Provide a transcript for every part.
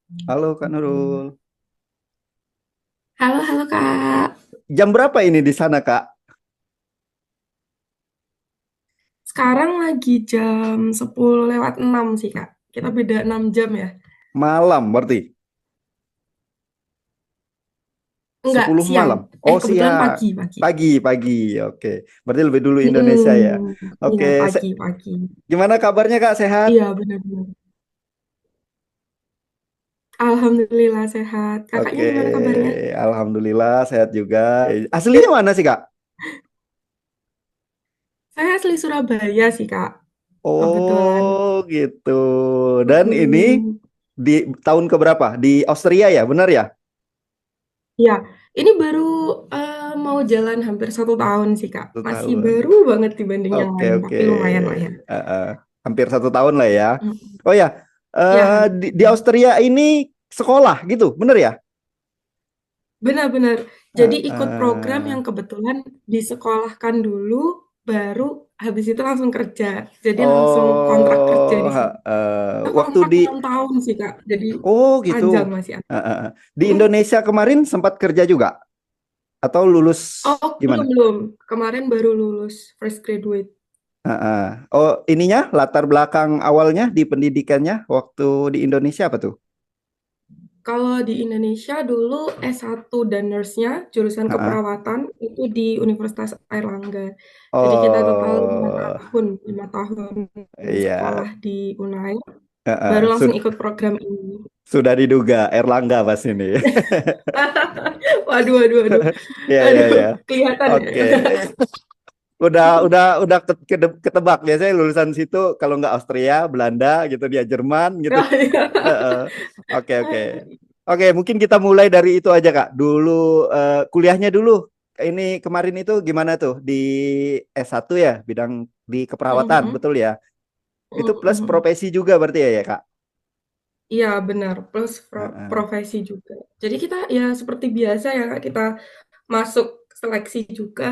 Halo Kak Nurul. Halo, halo Kak. Jam berapa ini di sana Kak? Sekarang lagi jam 10 lewat 6 sih Kak. Kita beda 6 jam ya. Malam berarti. Enggak, 10 siang. malam. Oh Kebetulan siang. pagi, pagi. Pagi, pagi. Oke. Berarti lebih dulu Indonesia ya. Mm-mm. Oke. Iya, pagi, pagi. Gimana kabarnya Kak? Sehat? Iya, benar-benar. Alhamdulillah sehat. Kakaknya Oke. gimana kabarnya? Alhamdulillah sehat juga. Aslinya mana sih Kak? Saya asli Surabaya sih Kak. Kebetulan. Oh gitu. Dan ini Mm-mm. di tahun keberapa? Di Austria ya, benar ya? Iya, ini baru mau jalan hampir 1 tahun sih Kak. 1 tahun. Masih baru banget dibanding yang Oke, lain, oke. tapi lumayan lah ya. Eh, eh. Hampir 1 tahun lah ya. Mm. Oh ya, Ya, hampir. di Austria ini sekolah gitu, bener ya? Benar-benar. Eh, Jadi ikut program eh. yang kebetulan disekolahkan dulu, baru habis itu langsung kerja. Jadi langsung kontrak kerja Oh, di sini. waktu Kontrak di, 6 tahun sih, Kak. Jadi oh gitu. panjang masih. Di Mm. Indonesia kemarin sempat kerja juga atau lulus Oh, belum, gimana? belum. Kemarin baru lulus fresh graduate. Oh, ininya latar belakang awalnya di pendidikannya waktu di Indonesia apa tuh? Kalau di Indonesia dulu S1 dan nurse-nya jurusan Ah, keperawatan itu di Universitas Airlangga. Jadi kita total lima oh, tahun, 5 tahun iya. sekolah di UNAIR, baru Heeh, langsung ikut program ini. sudah diduga Erlangga pas ini. Waduh, waduh, waduh. Iya, iya, Aduh, iya. kelihatan ya. Oke. Udah ketebak biasanya lulusan situ kalau nggak Austria, Belanda gitu dia Jerman gitu. Oh, iya. Heeh. Oke, oke. Oke, mungkin kita mulai dari itu aja, Kak. Dulu kuliahnya dulu. Ini kemarin itu gimana tuh di S1 ya, bidang di keperawatan, Mhm, betul ya? Itu mhm, plus mhm. profesi juga berarti ya, ya, Kak? Iya, benar. Plus Heeh. profesi juga. Jadi kita ya seperti biasa ya, Kak, kita masuk seleksi juga,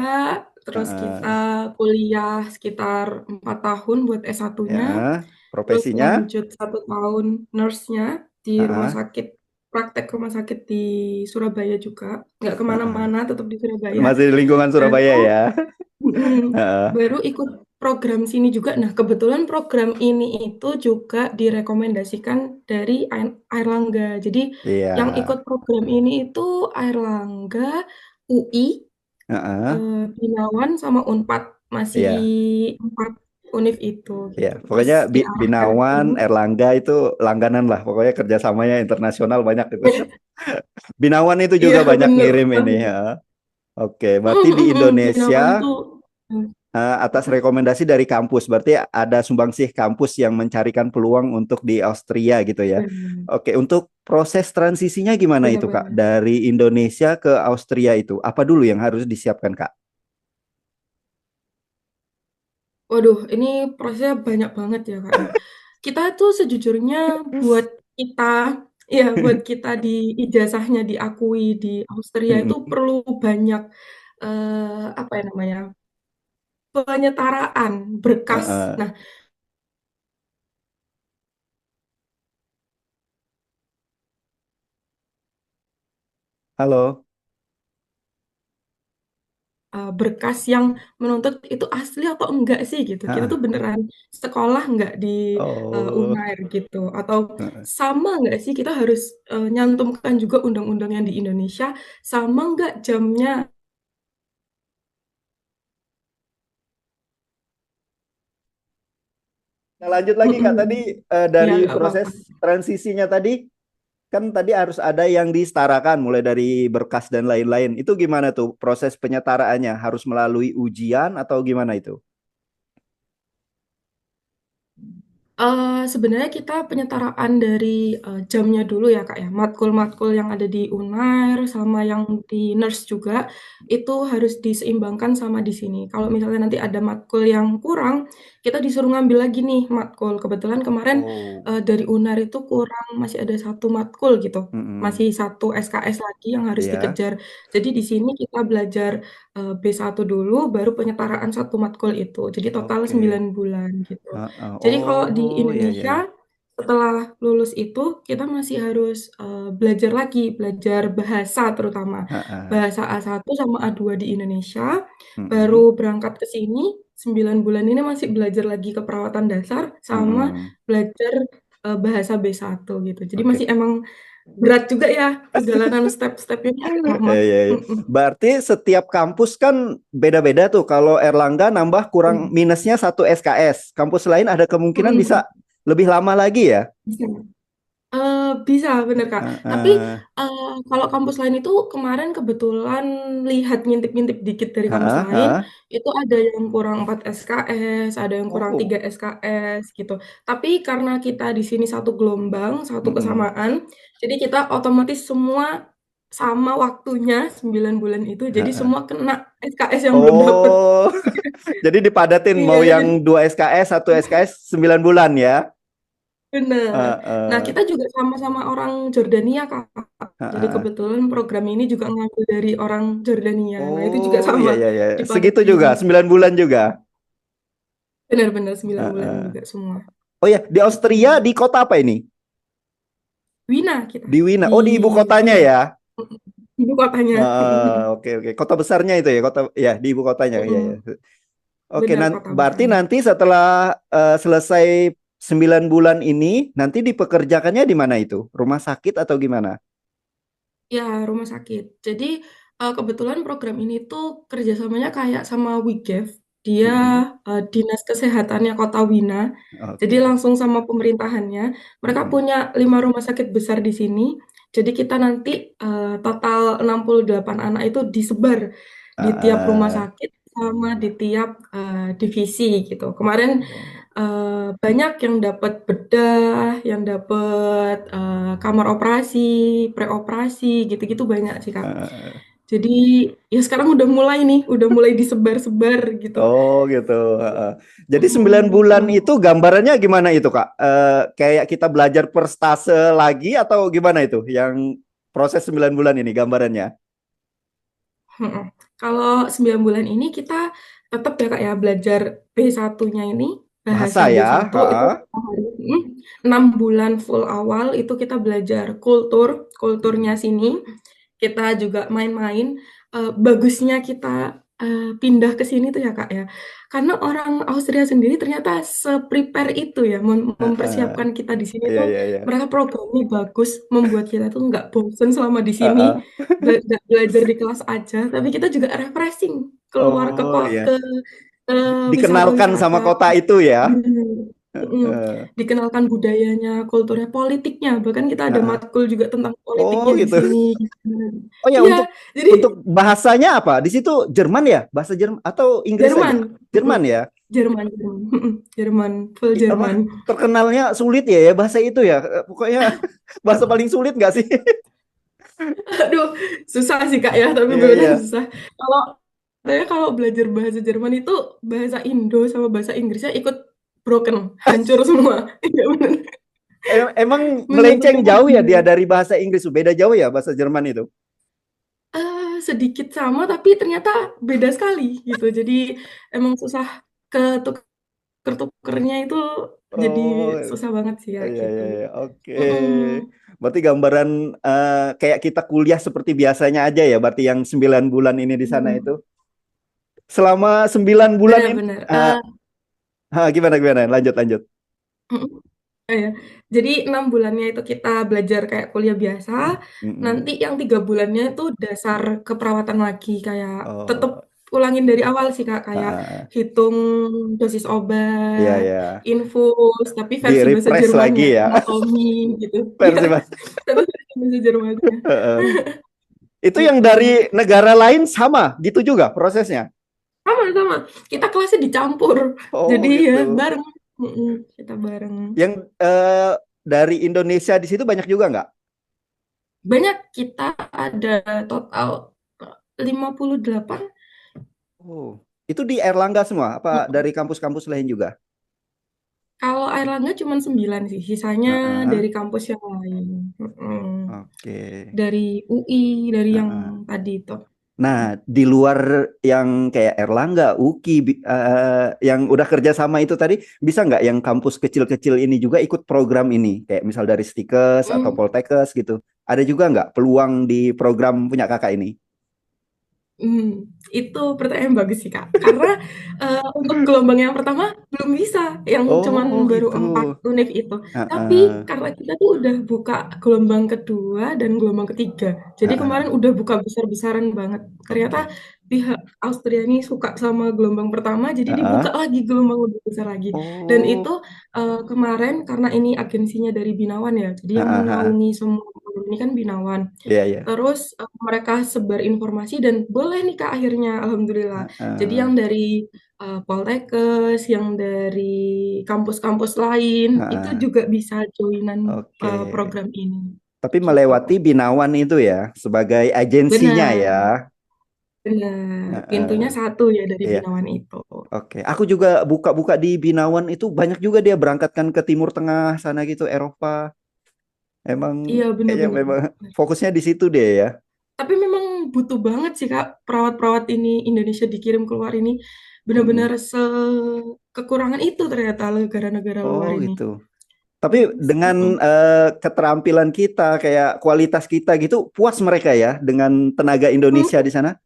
terus kita Heeh. kuliah sekitar 4 tahun buat S1-nya, Ya, terus profesinya? lanjut 1 tahun nurse-nya di rumah Heeh. sakit, praktek rumah sakit di Surabaya juga, nggak Heeh. kemana-mana, tetap di Surabaya. Masih di lingkungan Surabaya Baru, ya. mm, Heeh. baru ikut program sini juga. Nah, kebetulan program ini itu juga direkomendasikan dari Airlangga. Jadi Iya. yang ikut program ini itu Airlangga, UI, Heeh. Binawan sama Unpad, masih Iya. 4 univ itu Iya. gitu. Pas Pokoknya diarahkan ke Binawan, sini, Erlangga itu langganan lah. Pokoknya kerjasamanya internasional banyak itu. Binawan itu iya juga banyak bener ngirim ini banget. ya. Oke, berarti di Indonesia Binawan tuh atas rekomendasi dari kampus, berarti ada sumbangsih kampus yang mencarikan peluang untuk di Austria gitu ya. bener, Oke, untuk proses transisinya gimana itu Kak? bener-bener. Dari Indonesia ke Austria itu, apa dulu yang harus disiapkan Kak? Waduh, ini prosesnya banyak banget ya Kak ya. Kita tuh sejujurnya buat kita, ya buat kita di ijazahnya diakui di Austria itu Mm-mm. perlu banyak apa ya namanya, penyetaraan berkas. Heeh. Nah, Halo. berkas yang menuntut itu asli atau enggak sih gitu. Kita tuh Heeh. beneran sekolah enggak di Oh. Unair gitu. Atau Heeh. sama enggak sih kita harus nyantumkan juga undang-undang yang di Indonesia, sama enggak jamnya. Nah, lanjut lagi Kak, tadi Mm-mm. Ya, dari nggak proses apa-apa. transisinya tadi, kan tadi harus ada yang disetarakan mulai dari berkas dan lain-lain. Itu gimana tuh proses penyetaraannya? Harus melalui ujian atau gimana itu? Sebenarnya kita penyetaraan dari jamnya dulu ya Kak ya. Matkul-matkul yang ada di Unair sama yang di Nurse juga itu harus diseimbangkan sama di sini. Kalau misalnya nanti ada matkul yang kurang, kita disuruh ngambil lagi nih matkul. Kebetulan kemarin Oh. dari Unair itu kurang, masih ada 1 matkul gitu. Mm-mm. Masih 1 SKS lagi yang harus Iya. dikejar. Jadi di sini kita belajar B1 dulu, baru penyetaraan 1 matkul itu. Jadi total Oke. 9 bulan gitu. Jadi kalau di Oh, iya, iya, Indonesia iya. setelah lulus itu kita masih harus belajar lagi, belajar bahasa terutama. Heeh. Bahasa A1 sama A2 di Indonesia, Mm-mm. baru berangkat ke sini 9 bulan ini masih belajar lagi keperawatan dasar sama Mm-mm. belajar bahasa B1 gitu. Jadi Oke. masih emang berat juga ya perjalanan step-stepnya agak lama. Iya, iya. Mm-mm. Berarti setiap kampus kan beda-beda tuh. Kalau Erlangga nambah kurang Mm. minusnya satu SKS. Kampus lain ada kemungkinan bisa Mm-mm. lebih lama lagi ya. Bisa. Bisa, bener Kak. Tapi Heeh. kalau kampus lain itu kemarin kebetulan lihat ngintip-ngintip dikit dari kampus Heeh, lain, heeh. itu ada yang kurang 4 SKS, ada yang kurang 3 Oh. SKS gitu. Tapi karena kita di sini satu gelombang, satu Mm-mm. kesamaan, jadi kita otomatis semua sama waktunya 9 bulan itu, jadi Heeh. semua kena SKS yang belum dapet. Oh. Jadi dipadatin Iya, mau jadi yang 2 SKS, satu SKS 9 bulan ya. bener. Nah, Heeh. kita juga sama-sama orang Jordania, Kak. Jadi Heeh. kebetulan program ini juga ngambil dari orang Jordania. Nah, itu juga Oh, sama iya, iya, iya. Segitu dipadatin. juga, 9 bulan juga. Benar-benar 9 bulan Heeh. juga semua. Oh ya, di Austria Mm-mm. di kota apa ini? Wina kita Di Wina. di Oh, di ibu kotanya Wina. ya. Mm-mm. Ibu kotanya. Oke, oke. Kota besarnya itu ya, kota ya di ibu kotanya. Iya, ya. Mm-mm. Oke, Benar kota berarti besarnya. nanti setelah selesai 9 bulan ini, nanti dipekerjakannya di mana itu? Rumah sakit atau gimana? Ya, rumah sakit. Jadi kebetulan program ini tuh kerjasamanya kayak sama WIGEF. Dia Mm-mm. dinas kesehatannya Kota Wina. Jadi Oke. langsung sama pemerintahannya. Mereka Mm-mm. punya 5 rumah sakit besar di sini. Jadi kita nanti total 68 anak itu disebar di tiap rumah Ah, sakit sama di tiap divisi gitu. Kemarin oh. banyak yang dapat bedah, yang dapat kamar operasi, preoperasi, gitu-gitu banyak sih Kak. Ah, Jadi ya sekarang udah mulai nih, udah mulai disebar-sebar gitu. oh gitu. Heeh. Jadi 9 Mm, bulan mm. itu gambarannya gimana itu, Kak? Kayak kita belajar per stase lagi atau gimana itu? Yang proses 9 bulan ini gambarannya? Mm-mm. Kalau 9 bulan ini kita tetap ya Kak ya belajar B1-nya ini, bahasa Bahasa ya? B1 itu Heeh. 6 bulan full awal itu kita belajar kulturnya sini. Kita juga main-main. Bagusnya kita pindah ke sini tuh ya Kak ya, karena orang Austria sendiri ternyata se-prepare itu ya Heeh. mempersiapkan kita di sini Iya, tuh. iya, iya. Mereka programnya bagus, membuat kita tuh nggak bosen selama di sini, Heeh. nggak belajar di kelas aja, tapi kita juga refreshing keluar ke Oh iya. ke Dikenalkan sama wisata-wisata. kota itu ya. Bener. Mm. Heeh. Dikenalkan budayanya, kulturnya, politiknya. Bahkan kita ada Heeh. matkul juga tentang Oh politiknya di gitu. sini. Oh ya, Iya, jadi untuk bahasanya apa? Di situ Jerman ya? Bahasa Jerman atau Inggris saja? Jerman. Jerman Mm-mm. ya? Jerman, Jerman. Mm-mm. Jerman, full Apa Jerman. terkenalnya sulit ya ya bahasa itu ya? Pokoknya bahasa paling sulit nggak sih? Aduh, susah sih Kak ya, tapi Iya, iya. beneran susah. Kalau saya kalau belajar bahasa Jerman itu bahasa Indo sama bahasa Inggrisnya ikut broken, hancur semua. Iya bener. Emang melenceng Bener-bener jauh ya dia hancur. dari bahasa Inggris. Beda jauh ya bahasa Jerman itu. Sedikit sama tapi ternyata beda sekali gitu. Jadi emang susah ketuker-tukernya itu jadi Oh, susah banget sih ya iya, gitu. iya, iya. Oke. Mm-mm. Berarti gambaran kayak kita kuliah seperti biasanya aja ya. Berarti yang 9 bulan ini di sana itu. Mm-mm. Selama 9 bulan ini, Benar-benar. gimana, gimana? Lanjut, lanjut. Mm-mm. Ya. Jadi 6 bulannya itu kita belajar kayak kuliah biasa. Mm-mm. Nanti yang 3 bulannya itu dasar keperawatan lagi kayak tetap Oh, ulangin dari awal sih Kak, kayak ah, hitung dosis iya, obat, iya. infus, tapi Di versi bahasa refresh lagi Jermannya, ya. anatomi gitu. Iya, Versi bahasa. tapi versi bahasa Jermannya. Itu yang Gitu. dari negara lain sama, gitu juga prosesnya. Sama-sama. Kita kelasnya dicampur. Oh, Jadi ya gitu. bareng. Mm-mm, kita bareng. Yang dari Indonesia di situ banyak juga nggak? Banyak kita ada total 58. Oh, itu di Erlangga semua? Apa Mm. dari kampus-kampus lain juga? Kalau Airlangga cuma 9 sih, sisanya Heeh. dari kampus yang lain. Mm-mm. Oke. Dari UI, dari yang Heeh. tadi itu. Nah, di luar yang kayak Erlangga, UKI, yang udah kerja sama itu tadi, bisa nggak yang kampus kecil-kecil ini juga ikut program ini? Kayak misal dari Stikes atau Hmm. Poltekkes gitu. Ada juga nggak peluang di program punya kakak ini? Itu pertanyaan yang bagus sih, Kak. Karena, untuk gelombang yang pertama belum bisa, yang cuman Oh baru gitu. 4 univ itu. Tapi Heeh, karena kita tuh udah buka gelombang kedua dan gelombang ketiga. Jadi kemarin heeh. udah buka besar-besaran banget. Ternyata Oke. pihak Austria ini suka sama gelombang pertama, jadi dibuka Heeh. lagi gelombang lebih besar lagi. Dan itu, Oh. kemarin karena ini agensinya dari Binawan ya, jadi yang Heeh, heeh. menaungi semua ini kan Binawan. Iya, iya. Terus, mereka sebar informasi dan boleh nih Kak akhirnya, alhamdulillah. Jadi Heeh, yang dari, Poltekkes, yang dari kampus-kampus lain, itu heeh. juga bisa joinan Oke. program ini, Tapi gitu. melewati Binawan itu ya sebagai agensinya Benar ya. benar, pintunya Heeh. satu ya dari Iya. Binawan itu. Oke, aku juga buka-buka di Binawan itu banyak juga dia berangkatkan ke Timur Tengah sana gitu, Eropa. Emang Iya, benar kayaknya benar memang benar. fokusnya di situ deh ya. Tapi memang butuh banget sih Kak, perawat-perawat ini Indonesia dikirim keluar ini, benar-benar Mm-mm. kekurangan itu ternyata negara-negara Oh luar ini. gitu. Tapi Bagus, dengan keterampilan kita, kayak kualitas kita gitu, puas mereka ya dengan tenaga Indonesia di sana.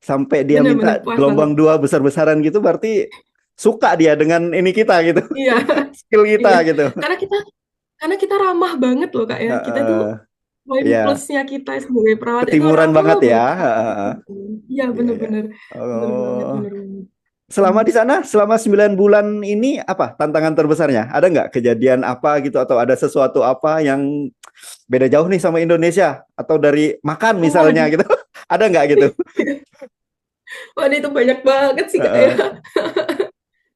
Sampai dia minta Bener-bener puas banget. gelombang dua besar-besaran gitu, berarti suka dia dengan ini kita gitu, Iya, skill kita iya. gitu. Karena kita karena kita ramah banget loh Kak ya. Kita tuh Heeh, poin ya, plusnya kita sebagai perawat itu ketimuran ramah banget ya. banget Kak. Heeh, Iya iya, iya. bener-bener, bener banget, Oh, bener banget. selama Hmm. di sana, selama 9 bulan ini apa tantangan terbesarnya? Ada nggak kejadian apa gitu atau ada sesuatu apa yang beda jauh nih sama Indonesia atau dari makan misalnya Waduh, gitu? Ada nggak gitu? waduh itu banyak banget sih Kak ya. Heeh,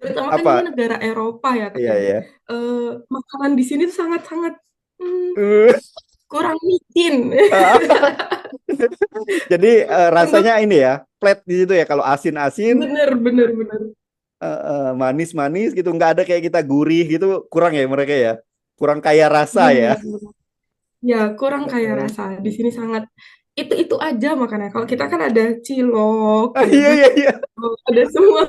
Terutama kan ini apa? negara Eropa ya Kak Iya, ya. iya. Makanan di sini tuh sangat-sangat hmm, Uh, kurang micin. Jadi rasanya Untuk ini ya, flat di situ ya. Kalau asin-asin, bener bener bener manis-manis gitu, nggak ada kayak kita gurih gitu, kurang ya mereka ya. Kurang kaya rasa ya. bener bener. Ya, kurang kaya Heeh. rasa. Di sini sangat itu aja makannya. Kalau kita kan ada cilok, Ah, ada iya, iya, iya. batagor, ada semua.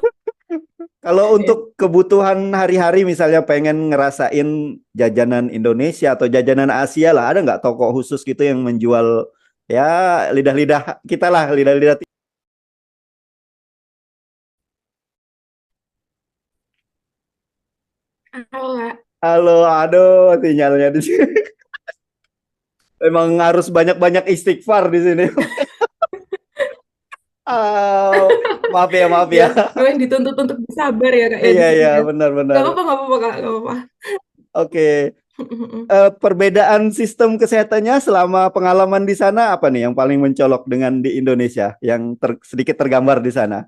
Kalau Ya. untuk kebutuhan hari-hari misalnya pengen ngerasain jajanan Indonesia atau jajanan Asia lah, ada nggak toko khusus gitu yang menjual ya lidah-lidah kita lah, lidah-lidah. Kalau nggak, Halo, aduh, sinyalnya di sini. Emang harus banyak-banyak istighfar di sini. Oh, maaf ya, maaf ya, ya. memang dituntut untuk bersabar ya kak ya Iya, di sini iya, ya. benar-benar. Gak apa-apa kak, gak apa-apa. Oke. Perbedaan sistem kesehatannya selama pengalaman di sana apa nih yang paling mencolok dengan di Indonesia yang sedikit tergambar di sana?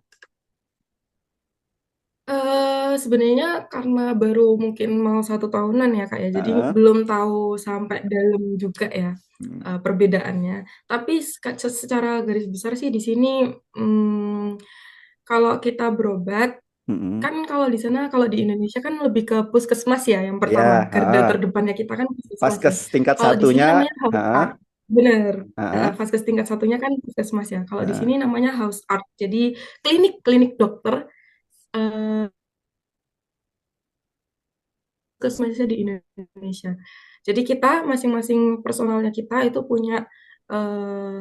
Sebenarnya karena baru mungkin mau 1 tahunan ya kak ya, jadi Heeh. belum tahu sampai dalam juga ya Hmm. perbedaannya. Tapi secara garis besar sih di sini, kalau kita berobat Hmm. kan kalau di sana, kalau di Indonesia kan lebih ke puskesmas ya yang Ya, pertama, garda heeh. terdepannya kita kan puskesmas ya. Vaskes tingkat Kalau di sini satunya, namanya house heeh, art, bener, heeh, vaskes tingkat satunya kan puskesmas ya. Kalau di heeh, sini namanya house art, jadi klinik klinik dokter, eee, puskesmasnya di Indonesia. Jadi kita masing-masing personalnya kita itu punya,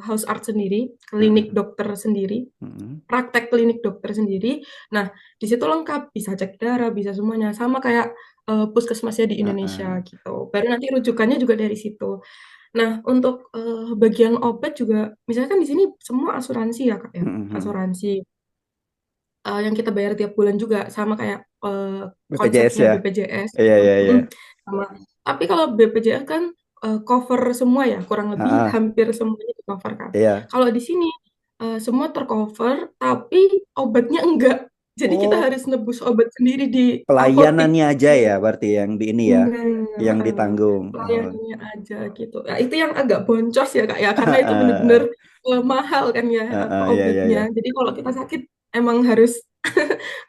house art sendiri, klinik heeh, dokter sendiri, heeh, praktek klinik dokter sendiri. Nah, di situ lengkap, bisa cek darah, bisa semuanya, sama kayak, puskesmasnya di heeh, Indonesia gitu. Baru nanti rujukannya juga dari situ. Nah, untuk, bagian obat juga misalnya kan di sini semua asuransi ya, Kak, ya, heeh, heeh. asuransi, yang kita bayar tiap bulan juga sama kayak, BPJS konsepnya ya. BPJS Iya, gitu, iya, iya. sama. Tapi kalau BPJS kan, cover semua ya, kurang lebih Heeh, hampir semuanya di-cover kan. iya. Kalau di sini, semua tercover, tapi obatnya enggak. Jadi kita Oh, harus nebus obat sendiri di apotik pelayanannya aja ya, gitu. berarti yang di ini ya, Bener, yang heeh, ditanggung. Oh. pelayanannya aja gitu. Nah, itu yang agak boncos ya, Kak, ya, karena itu bener-bener, mahal kan ya, Iya, iya, obatnya. iya. Jadi kalau kita sakit emang harus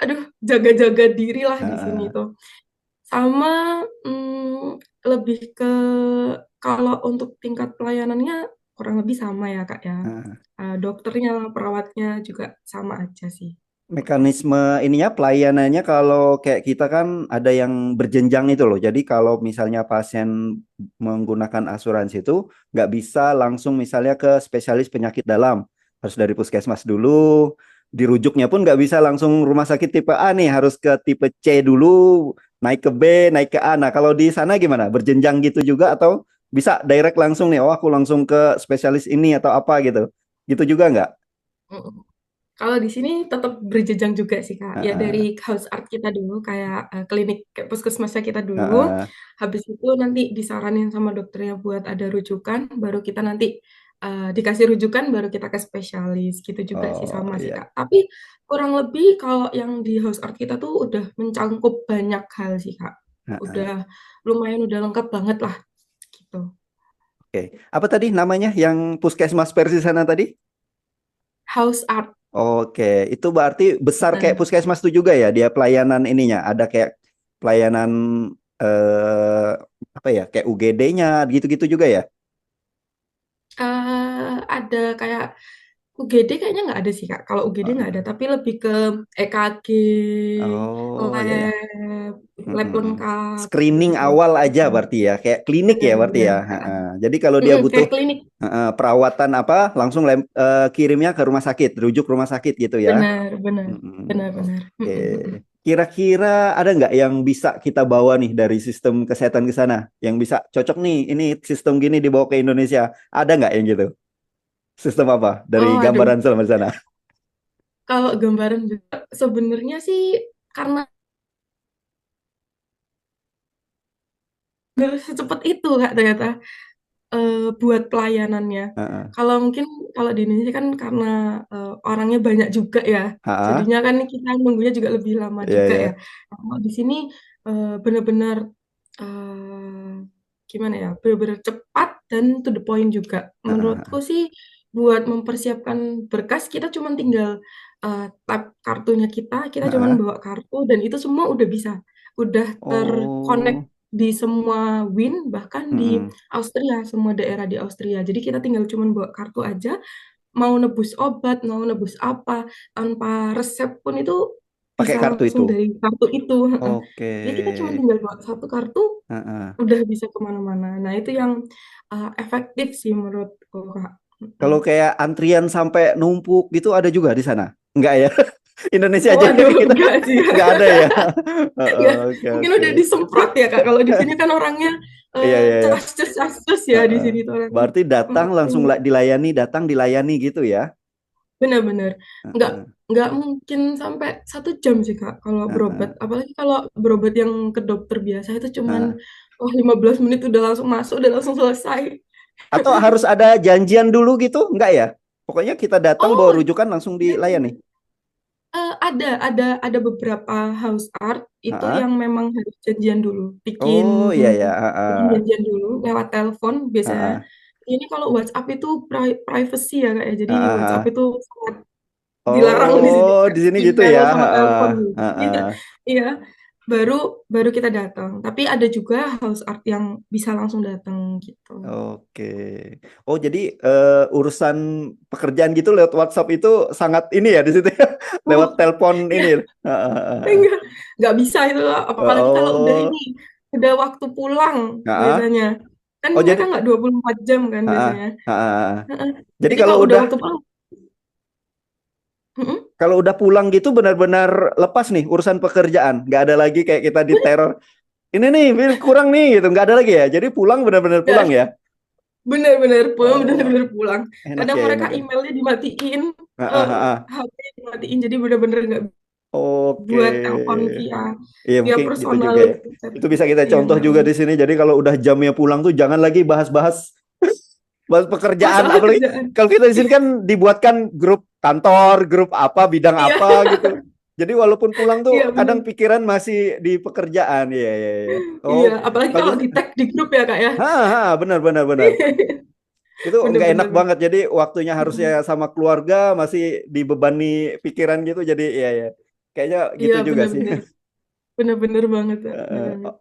aduh, jaga-jaga diri lah di sini Heeh. tuh. Sama, lebih ke kalau untuk tingkat pelayanannya kurang lebih sama ya Kak ya. Nah, Dokternya, perawatnya juga sama aja sih. mekanisme ininya pelayanannya kalau kayak kita kan ada yang berjenjang itu loh. Jadi kalau misalnya pasien menggunakan asuransi itu nggak bisa langsung misalnya ke spesialis penyakit dalam. Harus dari puskesmas dulu. Dirujuknya pun nggak bisa langsung rumah sakit tipe A nih. Harus ke tipe C dulu, naik ke B, naik ke A. Nah kalau di sana gimana? Berjenjang gitu juga atau bisa direct langsung nih? Oh aku langsung ke spesialis ini atau apa gitu. Gitu juga nggak? Mm. Kalau di sini tetap berjenjang juga sih Kak. Ya Heeh, dari house art kita dulu, kayak klinik kayak puskesmasnya kita dulu. heeh. Habis itu nanti disaranin sama dokternya buat ada rujukan, baru kita nanti dikasih rujukan, baru kita ke spesialis. Gitu juga sih Oh sama sih iya. Kak. Tapi kurang lebih kalau yang di house art kita tuh udah mencangkup banyak hal sih Kak. Heeh. Udah lumayan udah lengkap banget lah gitu. Oke, apa tadi namanya yang puskesmas versi sana tadi? House art, Oke, itu berarti besar kayak benar. puskesmas itu juga ya, dia pelayanan ininya, ada kayak pelayanan eh apa ya, kayak UGD-nya gitu-gitu juga ya? Ada kayak UGD kayaknya nggak ada sih Kak. Kalau UGD nggak ada, Heeh. tapi lebih ke EKG, Oh ya ya. lab, lab Mm-mm. lengkap, Screening gitu-gitu. awal aja berarti ya, kayak klinik ya berarti Benar-benar. ya. Heeh. Jadi kalau dia butuh Kayak klinik. perawatan apa, langsung kirimnya ke rumah sakit, rujuk rumah sakit gitu ya. Benar, benar, Mm-mm. benar-benar. Oke. Kira-kira ada nggak yang bisa kita bawa nih dari sistem kesehatan ke sana? Yang bisa cocok nih, ini sistem gini dibawa ke Indonesia. Ada nggak yang gitu? Sistem apa? Dari Oh, aduh. gambaran selama di sana. Kalau gambaran juga sebenarnya sih karena nggak secepat itu Kak ternyata. Buat pelayanannya. Heeh. Kalau mungkin kalau di Indonesia kan karena orangnya banyak juga ya, Ha-ha. jadinya kan kita nunggunya juga lebih lama Iya, juga iya. ya. Nah, kalau di sini benar-benar gimana ya, benar-benar cepat dan to the point juga. Menurutku Heeh. sih buat mempersiapkan berkas kita cuma tinggal tap kartunya kita cuma Heeh. bawa kartu dan itu semua udah bisa, udah terconnect Oh. di semua WIN bahkan di Mm-mm. Austria, semua daerah di Austria. Jadi kita tinggal cuman bawa kartu aja, mau nebus obat, mau nebus apa, tanpa resep pun itu Pakai bisa kartu itu. langsung dari kartu itu. Heeh. Oke. Jadi kita cuma tinggal bawa satu kartu, Heeh. udah bisa kemana-mana. Nah itu yang efektif sih menurutku, Kak. Kalau Mm. kayak antrian sampai numpuk gitu ada juga di sana? Enggak ya? Indonesia Oh aja aduh, ini kita enggak sih. nggak ada ya. Enggak. Oke Mungkin oke. udah disemprot ya, Kak. Kalau di sini kan orangnya Iya iya iya. cas-cus, cas-cus ya di Heeh. sini tuh orangnya. Berarti datang langsung dilayani, datang dilayani gitu ya. Benar-benar nggak Heeh. nggak mungkin sampai 1 jam sih Kak kalau berobat, Heeh. apalagi kalau berobat yang ke dokter biasa itu cuman Heeh. 15 menit udah langsung masuk, udah langsung selesai. Atau harus ada janjian dulu gitu? Enggak ya? Pokoknya kita datang bawa Oh, rujukan langsung dilayani. ada beberapa house art itu Heeh. yang memang harus janjian dulu, bikin Oh iya ya. bikin Heeh. janjian dulu lewat telepon biasanya. Heeh. Ini kalau WhatsApp itu privacy ya Kak ya, jadi Heeh. WhatsApp Heeh. itu sangat dilarang di sini Oh, Kak. di sini gitu Email ya. sama Heeh. telepon gitu. Iya, Heeh. iya. Baru baru kita datang. Tapi ada juga house art yang bisa langsung datang gitu. Oke. Oh, jadi urusan pekerjaan gitu lewat WhatsApp itu sangat ini ya di situ ya. Lewat Oh, telepon ini. iya. Enggak, nggak bisa itu. Apalagi kalau udah Oh, ini, udah waktu pulang heeh. biasanya. Kan Oh, mereka jadi nggak 24 jam kan heeh, biasanya. heeh. Heeh. Jadi Jadi kalau kalau udah udah waktu pulang, mm-mm. kalau udah pulang gitu benar-benar lepas nih urusan pekerjaan. Nggak ada lagi kayak kita diteror. Ini nih, Bil, kurang nih gitu. Nggak ada lagi ya. Jadi pulang benar-benar pulang Ya, ya. bener-bener pulang, Oh, bener-bener pulang. enak Kadang ya, mereka enak ya. emailnya dimatiin, Heeh, eh, heeh. HP dimatiin, jadi bener-bener nggak Oke. buat telepon via Iya via mungkin gitu personal juga ya. gitu kan. Itu bisa kita Iya contoh nggak juga mau di sini. Jadi kalau udah jamnya pulang tuh jangan lagi bahas-bahas bahas pekerjaan. masalah Apalagi kerjaan. kalau kita di sini kan dibuatkan grup kantor, grup apa, bidang Iya, apa gitu. Jadi walaupun pulang tuh iya kadang bener. pikiran masih di pekerjaan. Iya, iya, iya. Oh, Iya, apalagi kalau bagus. di tag di grup ya kak ya. Benar, benar, benar. Itu nggak enak Bener-bener bener. banget. Jadi waktunya harusnya Mm-mm. sama keluarga masih dibebani pikiran gitu. Jadi iya, iya. Kayaknya gitu Iya juga sih. bener-bener bener-bener banget, Kak, bener Eh, banget.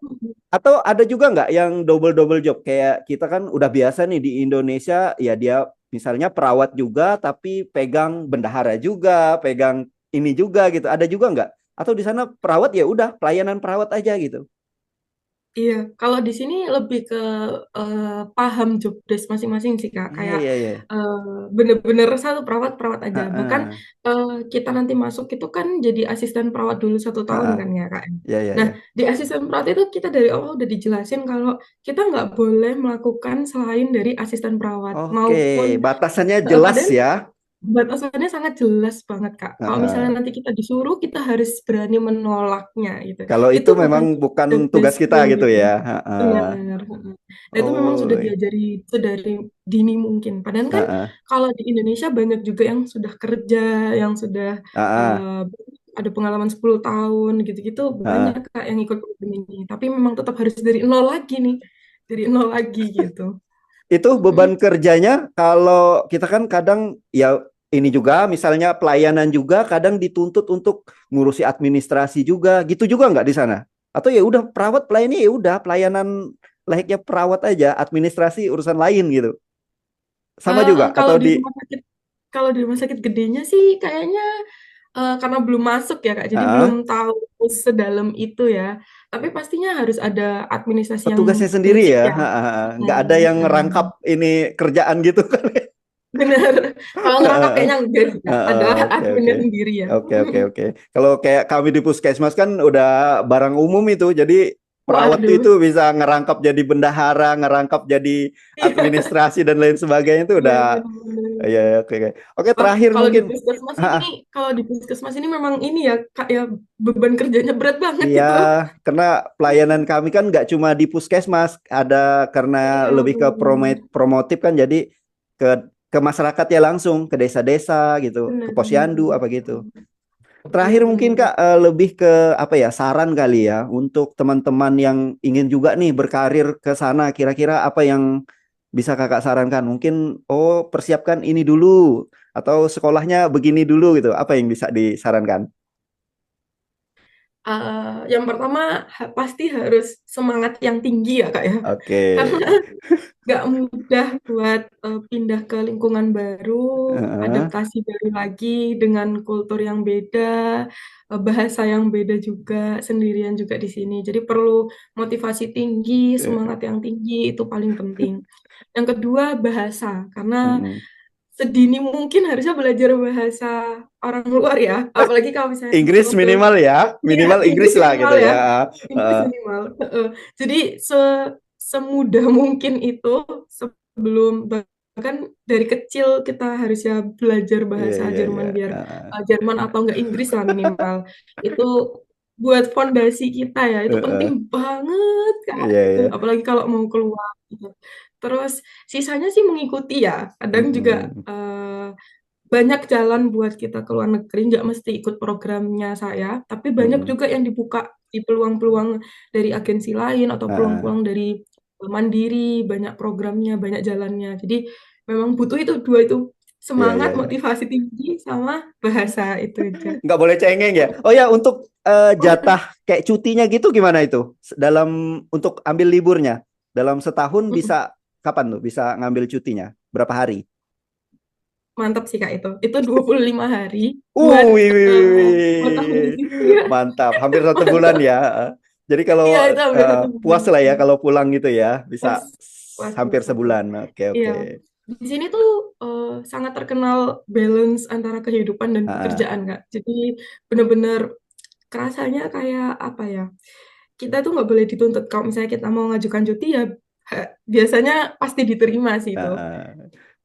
atau ada juga nggak yang double-double job? Kayak kita kan udah biasa nih di Indonesia, ya dia misalnya perawat juga, tapi pegang bendahara juga, pegang ini juga gitu. Ada juga nggak? Atau di sana perawat ya udah pelayanan perawat aja gitu? Iya, kalau di sini lebih ke paham job desk masing-masing sih Kak. Iya, Kayak iya, iya. bener-bener satu perawat perawat aja. Bahkan Heeh, kita nanti masuk itu kan jadi asisten perawat dulu 1 tahun heeh. kan ya Kak. Iya, iya, Nah iya. di asisten perawat itu kita dari awal udah dijelasin kalau kita nggak boleh melakukan selain dari asisten perawat Oke, maupun batasannya jelas padahal ya. batasannya sangat jelas banget Kak. Kalau misalnya Heeh. nanti kita disuruh kita harus berani menolaknya gitu. Kalau Itu itu bukan memang bukan job tugas kita desk-nya gitu gitu. ya. Heeh. Benar, heeh. Nah, itu memang Oh, sudah diajari sedari dini mungkin. Padahal kan heeh, kalau di Indonesia banyak juga yang sudah kerja, yang sudah heeh, eh, ada pengalaman 10 tahun gitu-gitu banyak heeh. Kak yang ikut program ini. Tapi memang tetap harus dari nol lagi nih. Dari nol lagi gitu. Itu beban Mm-mm. kerjanya kalau kita kan kadang ya ini juga misalnya pelayanan juga kadang dituntut untuk ngurusi administrasi juga gitu juga nggak di sana atau ya udah perawat pelayannya ya udah pelayanan layaknya perawat aja administrasi urusan lain gitu sama Eh, juga kalau atau di di rumah sakit kalau di rumah sakit gedenya sih kayaknya karena belum masuk ya Kak, jadi belum ah, tahu sedalam itu ya. Tapi pastinya harus ada administrasi yang petugasnya sendiri basic ya. ya. Nggak ada Hmm, yang ngerangkap hmm. ini kerjaan gitu kan. Bener. Kalau ngerangkap kayaknya enggak sih Kak. Adalah Oke, oke. adminnya sendiri ya. Oke, oke, oke. Kalau kayak kami di Puskesmas kan udah barang umum itu. Jadi perawat Waduh. itu bisa ngerangkap jadi bendahara, ngerangkap jadi Iya, administrasi dan lain sebagainya itu iya udah benar-benar. ya, ya, oke, oke. Oke, Oh, terakhir kalau di mungkin. puskesmas Ah, ini, ah. kalau di puskesmas ini memang ini ya Kak ya beban kerjanya berat banget Iya, itu. karena pelayanan kami kan nggak cuma di Puskesmas, ada karena Iya, lebih ke benar-benar. promotif kan jadi ke masyarakat ya langsung ke desa-desa gitu, ke Benar-benar. posyandu apa gitu. Iya Terakhir mungkin benar-benar. Kak lebih ke apa ya saran kali ya untuk teman-teman yang ingin juga nih berkarir ke sana. Kira-kira apa yang bisa Kakak sarankan? Mungkin oh persiapkan ini dulu atau sekolahnya begini dulu gitu. Apa yang bisa disarankan? Yang pertama pasti harus semangat yang tinggi ya Kak ya. Oke. Karena nggak mudah buat pindah ke lingkungan baru, Heeh. adaptasi baru lagi dengan kultur yang beda, bahasa yang beda juga, sendirian juga di sini. Jadi perlu motivasi tinggi, Eh, semangat yang tinggi itu paling penting. Yang kedua bahasa, karena mm-mm. sedini mungkin harusnya belajar bahasa orang luar ya, apalagi kalau misalnya Inggris masuk ke minimal ya, iya, minimal Inggris Inggris lah minimal gitu ya. ya. Inggris Heeh. minimal. Heeh. Jadi semudah mungkin itu sebelum bahkan dari kecil kita harusnya belajar Iya, bahasa iya, iya. Jerman biar Heeh. Jerman atau enggak Inggris lah minimal. Itu buat fondasi kita ya. Itu penting Heeh. banget Kak Iya, itu iya. apalagi kalau mau keluar gitu. Terus sisanya sih mengikuti ya. Kadang juga Mm-mm. banyak jalan buat kita ke luar negeri, nggak mesti ikut programnya saya, tapi banyak Mm-mm. juga yang dibuka di peluang-peluang dari agensi lain atau Heeh. peluang-peluang dari mandiri, banyak programnya, banyak jalannya. Jadi memang butuh itu dua itu Iya, semangat, iya, iya. motivasi tinggi sama bahasa itu aja. Nggak boleh cengeng ya. Oh ya, untuk jatah kayak cutinya gitu gimana itu? Dalam untuk ambil liburnya dalam setahun bisa kapan tuh bisa ngambil cutinya? Berapa hari? Mantap sih Kak itu. Itu 25 hari buat Wih, wih, wih, potong di wih. situ ya. Mantap, hampir 1 bulan Mantap. ya. Jadi kalau Iya, itu hampir 1 bulan. puas lah ya kalau pulang gitu ya, bisa Puas, puas, hampir puas, puas. sebulan. Oke, Iya, oke. di sini tuh sangat terkenal balance antara kehidupan dan Ah, pekerjaan, Kak. Jadi bener-bener kerasanya kayak apa ya? Kita tuh nggak boleh dituntut kalau misalnya kita mau ngajukan cuti ya biasanya pasti diterima sih itu. ah.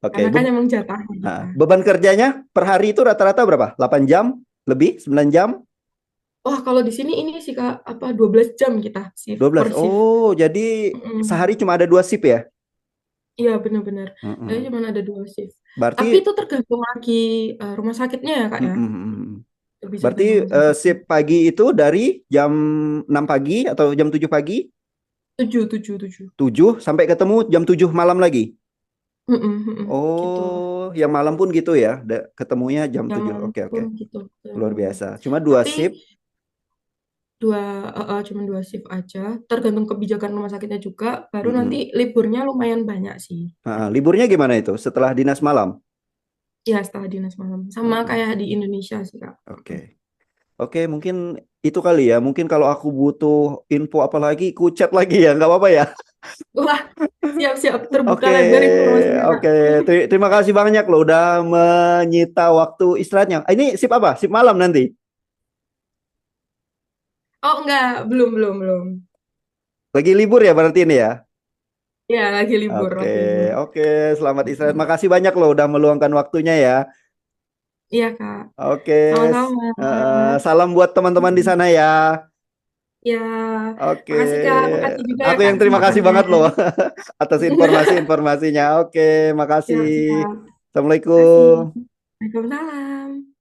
Oke, Karena kan emang jatahnya kita. beban kerjanya per hari itu rata-rata berapa? 8 jam? Lebih? 9 jam? Wah, kalau di sini ini sih Kak, apa 12 jam kita shift 12. per shift. Oh, jadi Mm-mm. sehari cuma ada 2 shift ya? Iya, benar-benar. Saya Mm-mm. cuma ada 2 shift. Tapi Berarti itu tergantung lagi rumah sakitnya ya Kak ya. mm-mm. Itu bisa Berarti tergantung rumah sakitnya. shift pagi itu dari jam 6 pagi atau jam 7 pagi, 7, 7, 7. 7 sampai ketemu jam 7 malam lagi. Mm-mm, mm-mm, gitu. Oh, yang malam pun gitu ya. Ketemunya jam Yang 7. malam Oke, oke. pun gitu. Betul Luar banget. biasa. Cuma dua Tapi shift. cuma 2 shift aja, tergantung kebijakan rumah sakitnya juga, baru Mm-mm. nanti liburnya lumayan banyak sih. Liburnya gimana itu? Setelah dinas malam? Ya, setelah dinas malam. Sama Oke, kayak di Indonesia sih, Kak. oke. Oke, mungkin itu kali ya. Mungkin kalau aku butuh info apa lagi, ku chat lagi ya, nggak apa-apa ya. Wah, siap-siap terbuka Oke, lebar informasinya, Kak. oke. Terima kasih banyak loh udah menyita waktu istirahatnya. Ini sip apa? Sip malam nanti. Oh, enggak, belum, belum, belum. Lagi libur ya berarti ini ya. Ya, lagi libur, Oke, lagi libur. oke. Selamat istirahat. Makasih banyak loh udah meluangkan waktunya ya. Iya, Kak. Oke, Sama-sama. salam buat teman-teman di sana ya. Ya, Oke, makasih, Kak. Makasih juga ya, aku Kak, yang terima kasih kesempatannya. banget loh atas informasi-informasinya. Oke, makasih. Siap, siap. Makasih. Assalamualaikum. Waalaikumsalam.